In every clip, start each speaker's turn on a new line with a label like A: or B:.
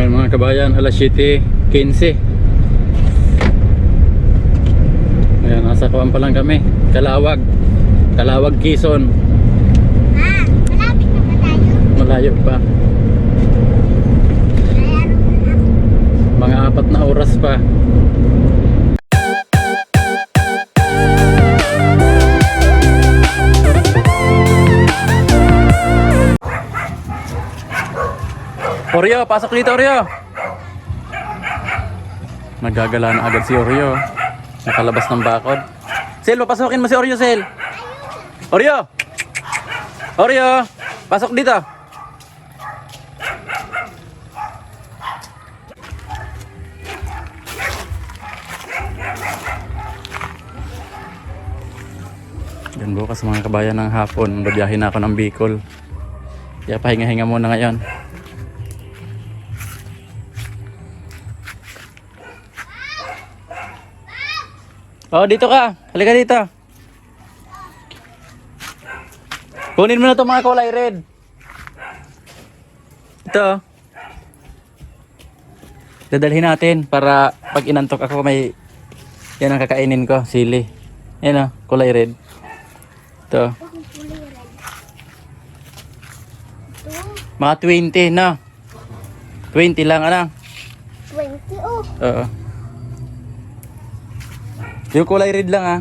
A: Ngayon mga kabayan, alas 7:15. Ayan, nasa kuwan pa lang kami. Kalawag, Quezon.
B: Malapit na ba tayo?
A: Malayo pa. Mga 4 na oras pa. Oreo, pasok dito Oreo. Nagagala na agad si Oreo. Nakalabas ng bakod. Sel, papasukin mo si Oreo, Sel. Oreo! Oreo! Pasok dito. Yan bukas mga kabayan ng hapon. Babiyahin na ako ng Bicol. Kaya pahinga-hinga muna ngayon. Oh, dito ka. Halika dito. Kunin mo na itong mga kulay red. Ito. Dadalhin natin para pag inantok ako may yan ang kakainin ko, sili. Yan oh, kulay red. Ito. Mga 20 na. 20 lang ano?
B: 20 oh.
A: Oo. Yung kulay red lang ah.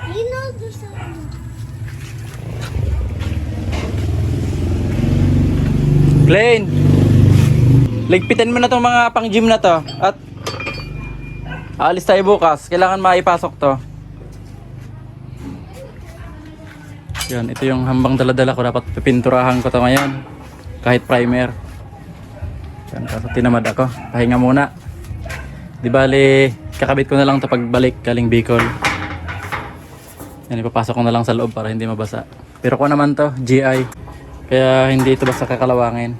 B: Yun o, doon sa
A: Plain. Ligpitan mo na tong mga pang gym na to. At aalis tayo bukas. Kailangan maipasok to. Yan, ito yung hambang dala-dala ko. Dapat pipinturahan ko to ngayon. Kahit primer. Yan, kaso tinamad ako. Pahinga muna. Di bali, kakabit ko na lang ito pagbalik galing Bicol. Yan, ipapasok ko na lang sa loob para hindi mabasa. Pero ko naman to, GI. Kaya hindi ito basta kakalawangin.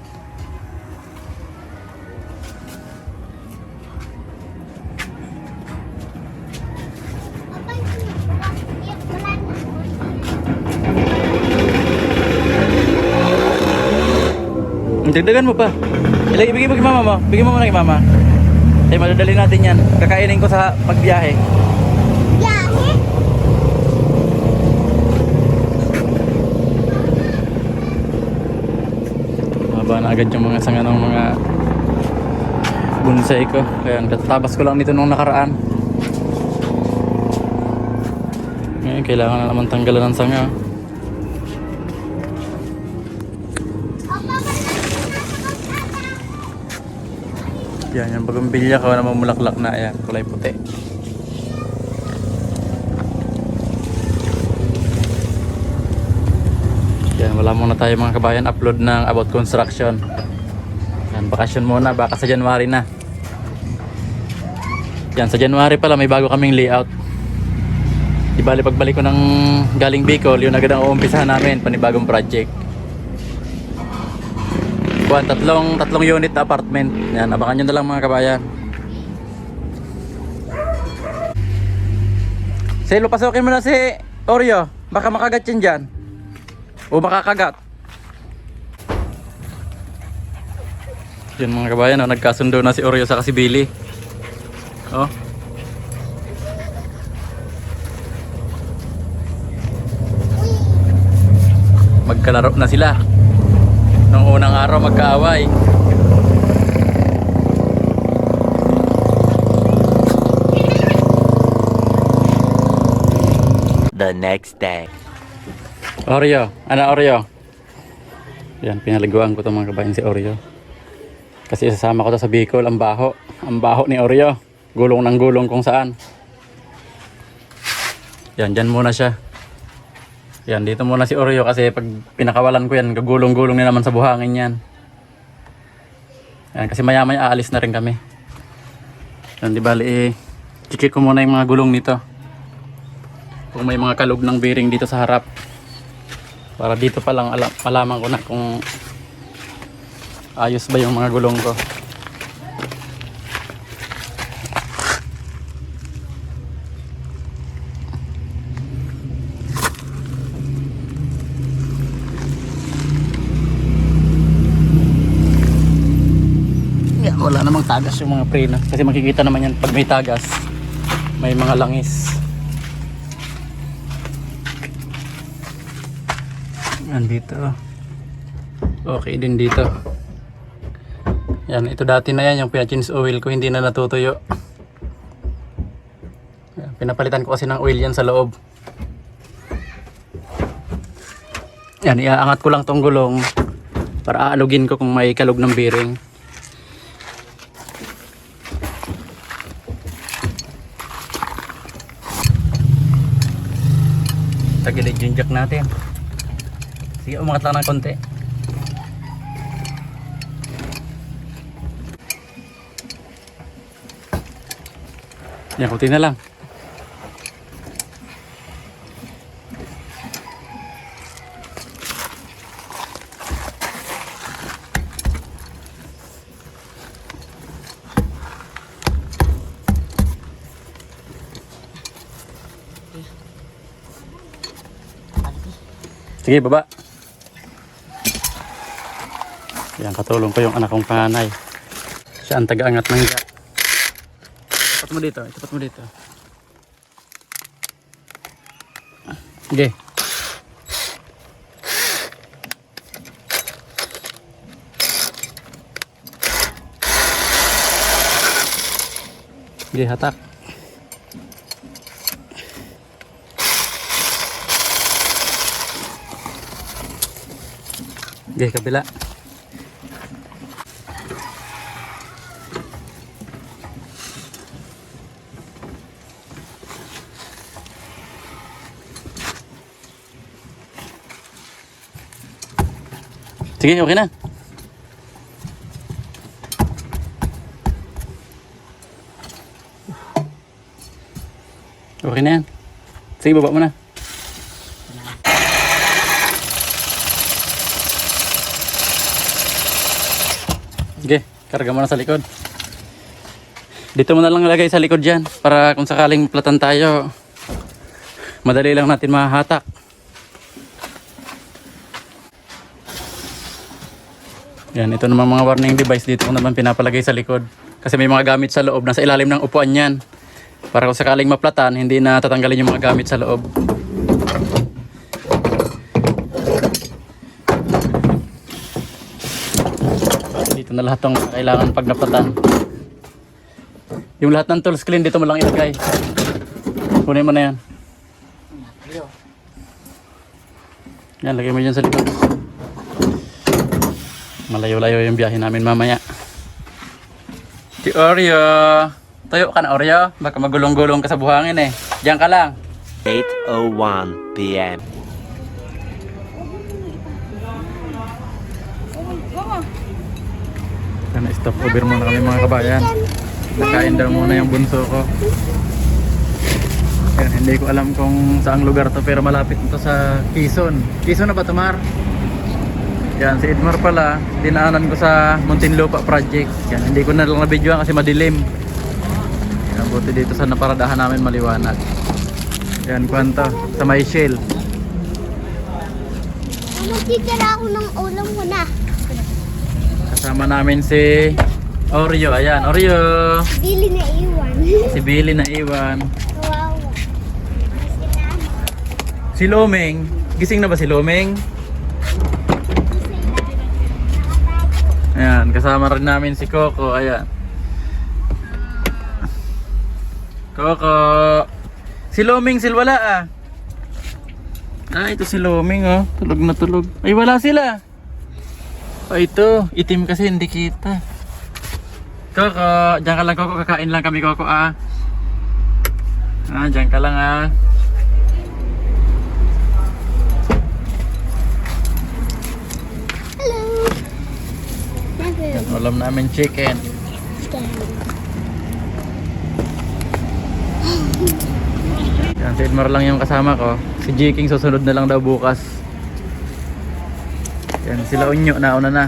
A: Dagdagan mo pa. Ibigay mo kay mama mo. Bigyan mo muna kay mama. Eh, madadali natin yan. Kakainin ko sa pagbiyahe.
B: biyahe.
A: Maba na agad yung mga sanga ng mga bonsai ko. Kaya katabas ko lang nito nung nakaraan. Ngayon, kailangan na naman tanggalan ng sanga. Yan, yung bagumbilya ko na mamulaklak na. Ayan, kulay puti. Yan, wala muna tayo mga kabayan upload ng about construction. Yan, bakasyon muna, baka sa January na. Yan, sa January pala may bago kaming layout. Di bali pagbalik ko ng galing Bicol, yun agad ang uumpisahan namin, panibagong project. Buwan, tatlong unit na apartment. Yan, abangan nyo na lang mga kabayan. Selo, pasukin mo na si Oreo. Baka makagat yan dyan. O makakagat. Yan mga kabayan, oh, nagkasundo na si Oreo sa si Billy. Oh. Magkalaro na sila. Nung unang araw magkaaway.
C: The next day.
A: Oreo, Oreo. Yan, pinaliguan ko itong mga kabayan si Oreo. Kasi isasama ko to sa Bicol, ang baho. Ang baho ni Oreo. Gulong ng gulong kung saan. Yan, dyan muna siya. Yan, dito muna si Oreo kasi pag pinakawalan ko yan, gagulong-gulong na naman sa buhangin yan. Yan, kasi maya-maya aalis na rin kami. Yan, di bali check ko muna yung mga gulong nito. Kung may mga kalog ng bearing dito sa harap. Para dito pa lang malaman ko na kung ayos ba yung mga gulong ko. wala namang tagas yung mga preno. Kasi makikita naman yan pag may tagas. May mga langis. Yan dito. Okay din dito. Yan, ito dati na yan yung pina-change oil ko, hindi na natutuyo. Yan, pinapalitan ko kasi ng oil yan sa loob. Yan, iaangat ko lang tong gulong para aalugin ko kung may kalog ng bearing. Tagilid yung jack natin. Sige, umangat lang ng konti. Yan, kunti na lang. Sige, baba. Yan, katulong ko yung anak kong panganay. Siya ang taga-angat ng jack. Itapat mo dito, itapat mo dito. Sige. Sige, hatak. Sige, kabila. Sige, okay na. Okay na yan. Sige, baba mo na. Sige, karga mo na sa likod. Dito mo na lang ilagay sa likod dyan para kung sakaling platan tayo, madali lang natin mahahatak. Yan, ito naman mga warning device dito ko naman pinapalagay sa likod. Kasi may mga gamit sa loob, nasa ilalim ng upuan yan. Para kung sakaling maplatan, hindi na tatanggalin yung mga gamit sa loob. Dito na lahat ng kailangan pag naplatan. Yung lahat ng tool screen dito mo lang ilagay. Kunin mo na yan. Yan, lagay mo dyan sa likod. Malayo-layo yung biyahe namin mamaya. Si Oreo. Tayo ka na, Oreo. Baka magulong-gulong ka sa buhangin eh. Diyan ka lang.
C: 8:01 p.m.
A: Sana stop over muna kami mga kabayan. Nakain daw muna yung bunso ko. Ayan, hindi ko alam kung saang lugar to pero malapit ito sa Quezon. Quezon na ba, Tamar? Yan, si Edmar pala, dinaanan ko sa Muntinlupa Project. Yan, hindi ko na lang na-videoan kasi madilim. Yan, buti dito sa naparadahan namin maliwanag. Yan, kwento, sa may shell.
B: Magtitira ako ng ulam ko na.
A: Kasama namin si Oreo, ayan, Oreo.
B: Bili na iwan.
A: Si Billy na iwan.
B: Kawawa.
A: Si Lomeng, gising na ba si Lomeng? Ayan, kasama rin namin si Coco, ayan. Coco. Si Lomeng, wala ah. Ah, ito si Lomeng oh. Tulog na tulog. Ay, wala sila. Oh, ito. Itim kasi hindi kita. Coco, dyan ka lang Coco. Kakain lang kami Coco ah. Ah, dyan ka lang ah.
B: Hello.
A: Ulam namin chicken. Yan, si Edmar lang yung kasama ko. Si Jiking susunod na lang daw bukas. Yan, sila Unyo nauna na.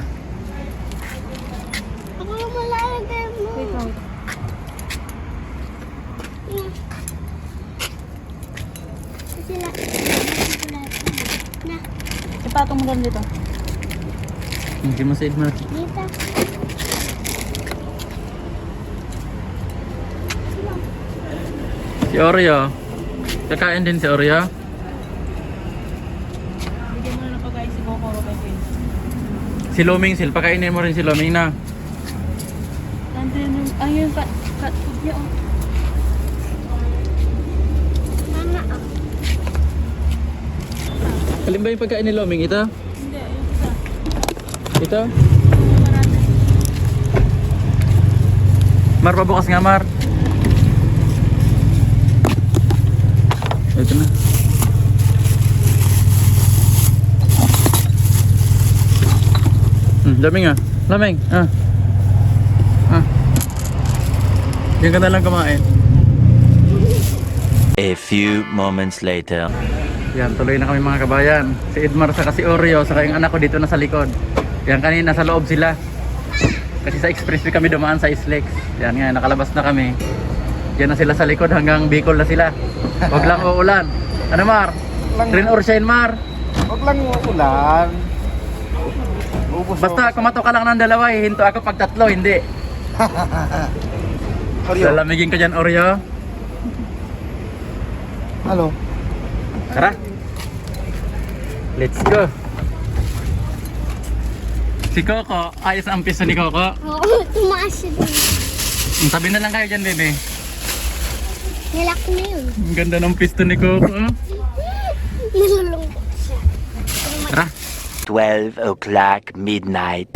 B: Ako yung malalagay mo. Sila. Na.
D: Ipatong mo doon dito.
A: Hindi mo si Edmar.
B: Dito.
A: Si Oreo. Kakain din si Oreo.
D: Bigyan mo na ng pagkain si Coco kay Queen.
A: Si Luming Sil, pakainin mo rin si Luming na.
D: Nandun yung, ayun, cat food niya oh.
B: Mama, oh.
A: Alin ba yung pagkain ni Luming? Ito?
D: Hindi, yung isa.
A: Ito?
D: Marami.
A: Mar, pabukas nga Mar. Ito na. Laming ah. Laming. Ah. Ah. Yan ka na lang kumain.
C: A few moments later.
A: Yan, tuloy na kami mga kabayan. Si Edmar saka si Oreo saka yung anak ko dito na sa likod. Yan, kanina sa loob sila. Kasi sa expressway kami dumaan sa Islex. Yan nga, nakalabas na kami. Yan na sila sa likod hanggang Bicol na sila. Huwag lang uulan. Ano Mar? Rain or shine Mar?
E: Huwag lang uulan. Ubus
A: Basta kumato ka lang ng dalawa eh. Hinto ako pag tatlo, hindi.
E: Oreo.
A: Lalamigin ka dyan Oreo.
E: Halo.
A: Tara. Let's go. Si Coco, ayos ang piso ni Coco.
B: Oo, tumaas siya dun.
A: Sabi na lang kayo dyan, bebe.
B: Nilak na yun.
A: Ang ganda ng pisto ni Coco.
B: Nilulungkot siya.
A: Tara.
C: 12 o'clock midnight.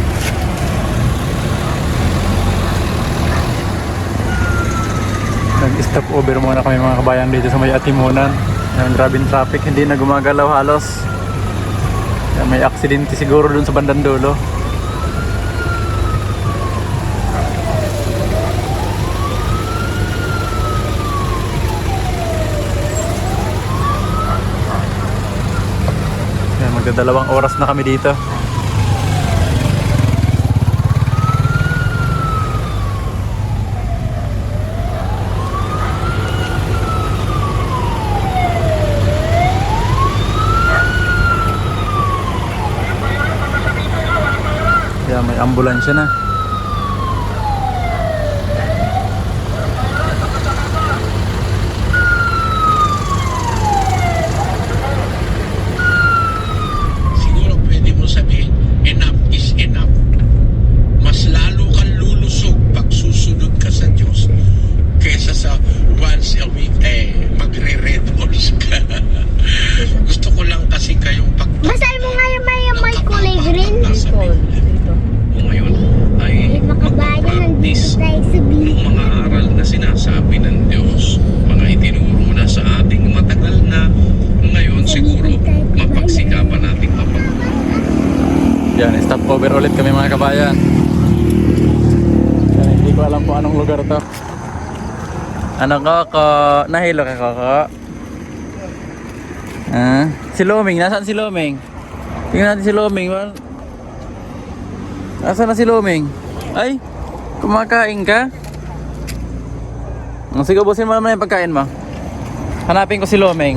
A: Nag-stop over muna kami mga kabayan dito sa may Atimunan. Yan, grabing traffic, hindi na gumagalaw halos. Yan, may aksidente siguro dun sa bandang dulo. Yan, magdadalawang oras na kami dito. Yan, may ambulansya na.
F: Siguro pwede mo sabihin, enough is enough. Mas lalo kang lulusog pag susunod ka sa Diyos kesa sa once a week magre-red balls ka. Gusto ko lang kasi kayong
B: Basahin mo nga yung may kulay green.
F: O ngayon ay
B: Mga kabayan, nandito
F: magpa-practice
B: tayo sa
F: yung
B: beach.
F: mga aral na sinasabi ng Diyos. Mga itinuro na sa ating matagal na, ngayon siguro mapagsikapan nating
A: Yan, stop over ulit kami mga kabayan. Yan, hindi ko alam kung anong lugar to. Ano Coco? Nahilo ka Coco? Ah, si Luming, nasaan si Luming? Tingnan natin si Luming. Nasaan na si Luming? Ay, kumakain ka? Sige, ubusin mo naman yung pagkain mo. Hanapin ko si Luming.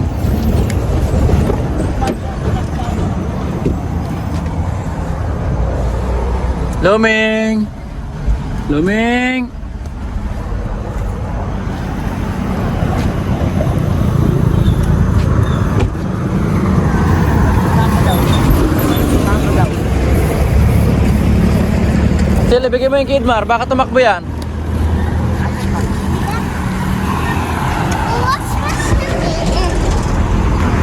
A: Luming! Luming! Sili, bigyan mo yung Kidmar, baka tumakbo yan.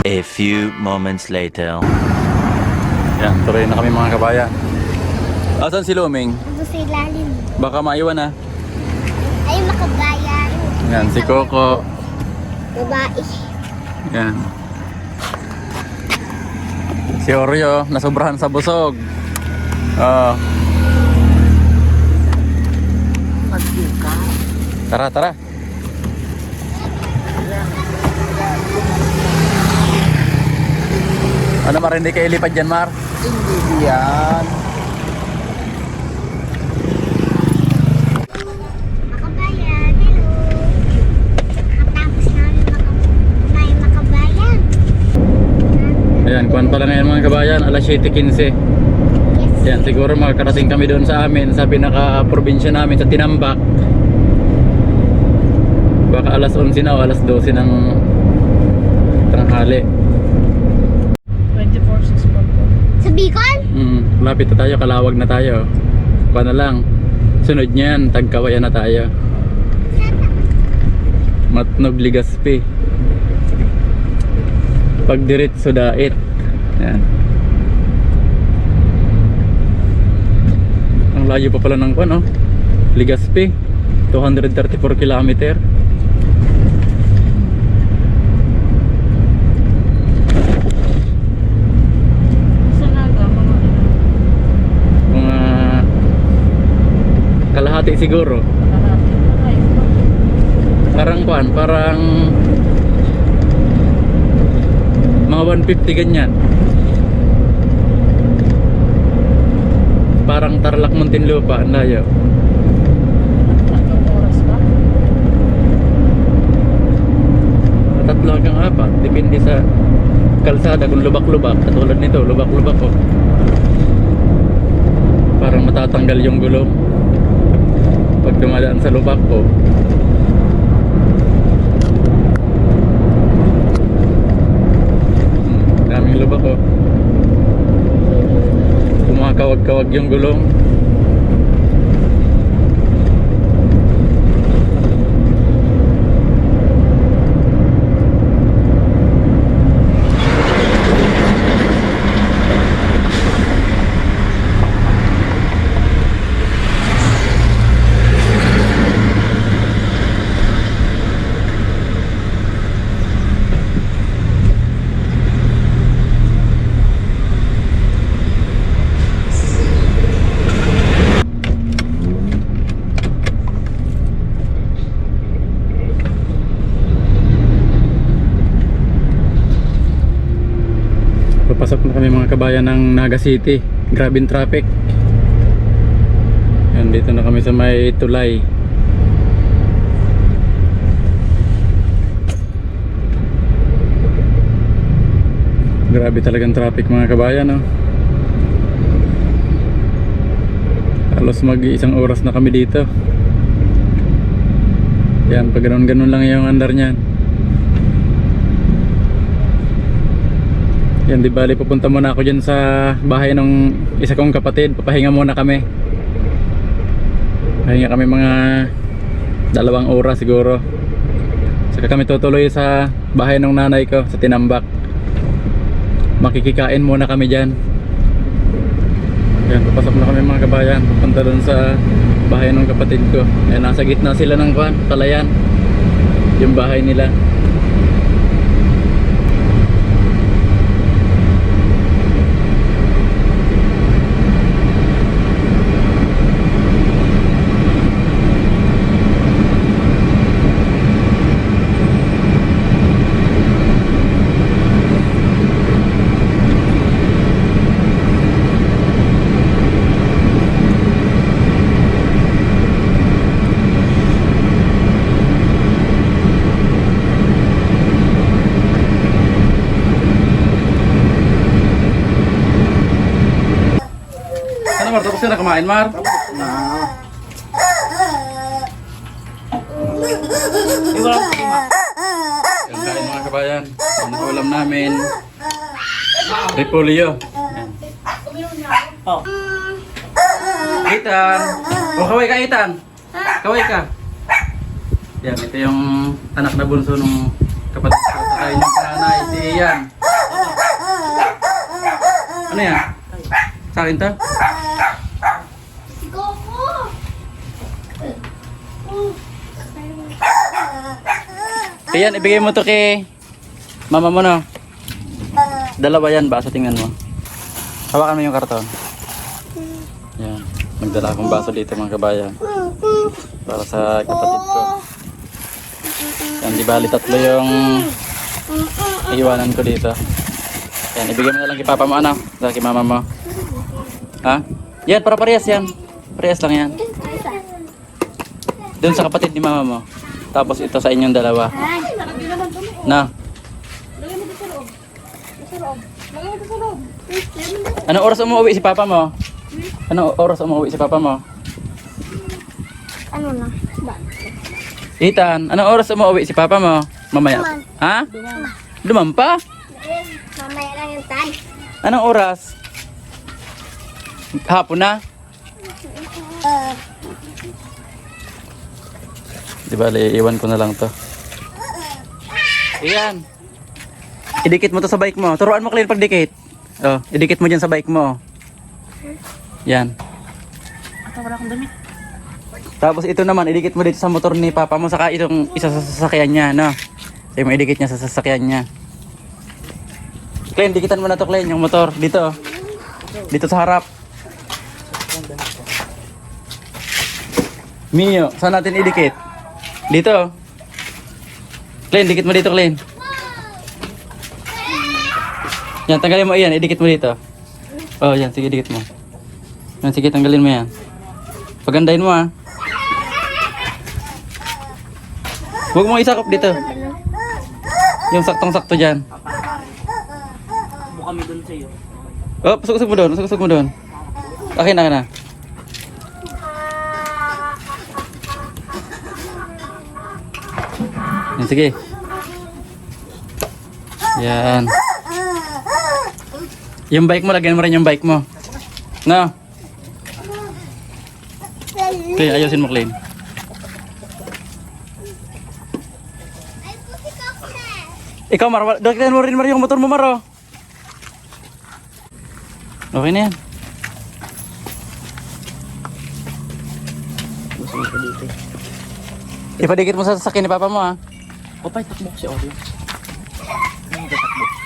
C: A few moments later.
A: Yan, tuloy na kami mga kabayan. Asan si Luming?
B: Ito sa ilalim.
A: Baka maiwan na.
B: Ay, makabayan.
A: Yan, si Coco.
B: Babae.
A: Yan. Si Oreo, nasobrahan sa busog. Tara, tara. Ano Mar, hindi ka ilipad dyan Mar?
E: Hindi yan.
B: Makabayan, hello. Nakatapos namin may makabayan.
A: Ayan, kuwan pala ngayon mga kabayan, alas 7:15.
B: Yes.
A: Yan, siguro makakarating kami doon sa amin, sa pinaka-probinsya namin, sa Tinambak. Baka alas 11 na o alas 12 ng tanghali.
D: 24/6 po.
B: Sa Bicol?
A: Lapit na tayo, Kalawag na tayo. Kuha na lang. Sunod niyan, Tagkawayan na tayo. Matnog Ligaspi. Pagdiretso Dait. Yan. Ang layo pa pala ng kuwan, oh. Ligaspi. 234 kilometer.
D: Sa Naga, mga
A: Mga kalahati siguro.
D: kalahati. Ay,
A: Parang kuwan, parang mga 150 ganyan. Parang Tarlac Muntinlupa, ang layo.
D: tatlong oras ba?
A: 3 hanggang 4, depende sa kalsada kung lubak-lubak. Katulad nito, lubak-lubak ko. Parang matatanggal yung gulong pag dumadaan sa lubak ko. Daming lubak ko. Kumakawag-kawag yung gulong. Papasok na kami mga kabayan ng Naga City. Grabing traffic. Yan, dito na kami sa may tulay. Grabe talagang traffic mga kabayan, no? Halos mag-1 oras na kami dito. Yan, pag ganun-ganun lang yung andar niyan. Yan, di bali pupunta muna ako dyan sa bahay ng isa kong kapatid. Papahinga muna kami. Pahinga kami mga 2 oras siguro. Saka kami tutuloy sa bahay ng nanay ko sa Tinambak. Makikikain muna kami dyan. Yan, papasok na kami mga kabayan. Pupunta dun sa bahay ng kapatid ko. Yan, nasa gitna sila ng palayan. Yung bahay nila. Ano Mar? Tapos ka na kumain, Mar?
E: Na.
A: Yan kain mga kabayan. Ang ulam namin, repolyo. Yan. Itan! O kaway ka, Itan! Kaway ka! Yan, ito yung anak na bunso ng kapatid ko. Saka yung panganay, si Ian. Ano yan? Sa akin to? Iyan, ibigay mo to kay mama mo, no? Dalawa yan baso, tingnan mo. Hawakan mo yung karton. Yan, nagdala akong baso dito mga kabayan. Para sa kapatid ko. Yan, di bali 3 yung iiwanan ko dito. Yan, ibigay mo na lang kay papa mo, ano? Kay mama mo. Ha? Yan, para parehas yan. Parehas lang yan. Doon sa kapatid ni mama mo. Tapos ito sa inyong dalawa. Na. Anong oras umuwi si papa mo? Anong oras umuwi si papa mo?
B: Ano na? Ba?
A: Ethan, anong oras umuwi si papa mo? Mamaya.
B: Duman.
A: Ha? Duman pa?
B: Mamaya lang yung tan.
A: Anong oras? Hapon na? Di ba, iiwan ko na lang to. Ayan. Idikit mo to sa bike mo. Turuan mo Claire pagdikit. Oh, idikit mo dyan sa bike mo. Yan.
D: Ata, wala akong damit.
A: Tapos ito naman, idikit mo dito sa motor ni papa mo, saka itong isa sa sasakyan niya, no? Sa'yo mo idikit niya sa sasakyan niya. Klein, dikitan mo na to, Klein, yung motor. Dito. Dito sa harap. Mio, saan natin idikit? Dito. Klein, dikit mo dito, Klein. Yan, tanggalin mo iyan, idikit mo dito. Oh, yan, sige, dikit mo. Yan, sige, tanggalin mo yan. Pagandahin mo, ha. Huwag mo isakop dito. Yung saktong-sakto dyan.
D: Buka kami dun sa'yo.
A: Oh, pasok mo doon. Pasok mo doon. Akin na. Yan, sige. Yan. Yung bike mo, lagyan mo rin yung bike mo. No? Okay, ayusin mo, Clean. Ikaw, Mar, dakitan mo rin, Mar, yung motor mo, Maro. Okay na yan. Ipadikit mo sa sasakyan ni Papa mo, ha?
D: Opay, takbo ko si Oreo.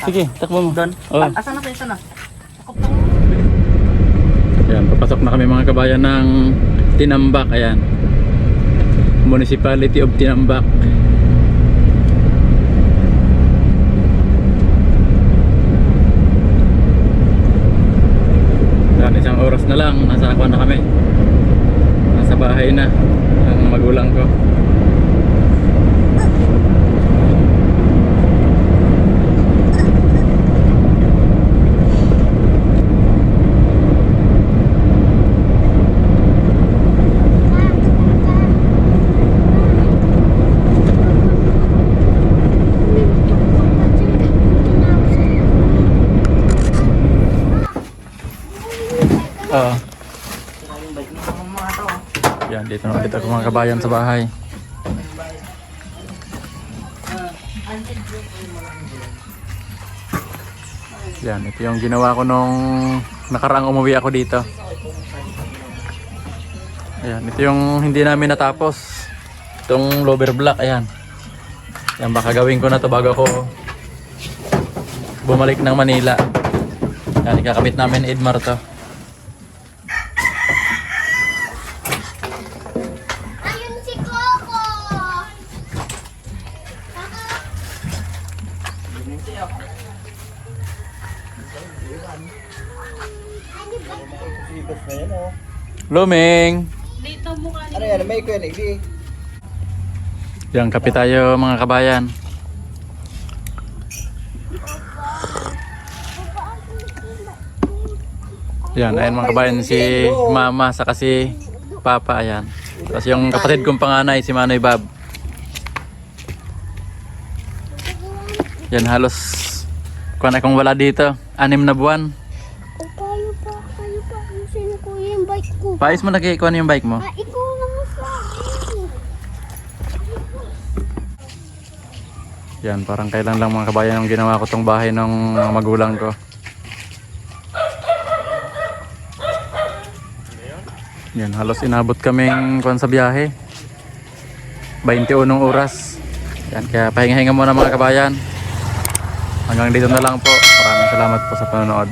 A: Sige, takbo mo.
D: Doon?
A: Oo.
D: Asa na kayo, sana?
A: Ayan, papasok na kami mga kabayan ng Tinambak. Ayan. Municipality of Tinambak. Ayan, isang oras na lang. Nasa Aqua na kami. Nasa bahay na ang magulang ko. Oo. Yan, dito na ulit ako mga kabayan sa bahay. Yan, ito yung ginawa ko nung nakaraang umuwi ako dito. Ayan, ito yung hindi namin natapos. Itong lower block, ayan. Yan, baka gawin ko na to bago ako bumalik ng Manila. Yan, ikakabit namin Edmar to.
B: Ayun si Coco!
A: Luming!
D: Dito mo ka.
E: Ano yan? May ko yan, hindi.
A: Yan, kape tayo mga kabayan. Yan, ayan mga kabayan, si Mama saka si Papa, ayan. Tapos yung kapatid kong panganay, si Manoy Bob. Yan, halos kung akong wala dito, 6 na buwan.
B: Kayo pa. Ayusin ko yung bike ko.
A: Paayos mo na kikuha yung bike mo.
B: Ikaw naman sa akin.
A: Yan, parang kailan lang mga kabayan yung ginawa ko tong bahay ng mga magulang ko. Yan, halos inabot kaming kuwan sa biyahe. 21 oras. Yan, kaya pahinga-hinga muna mga kabayan. Hanggang dito na lang po. Maraming salamat po sa panonood.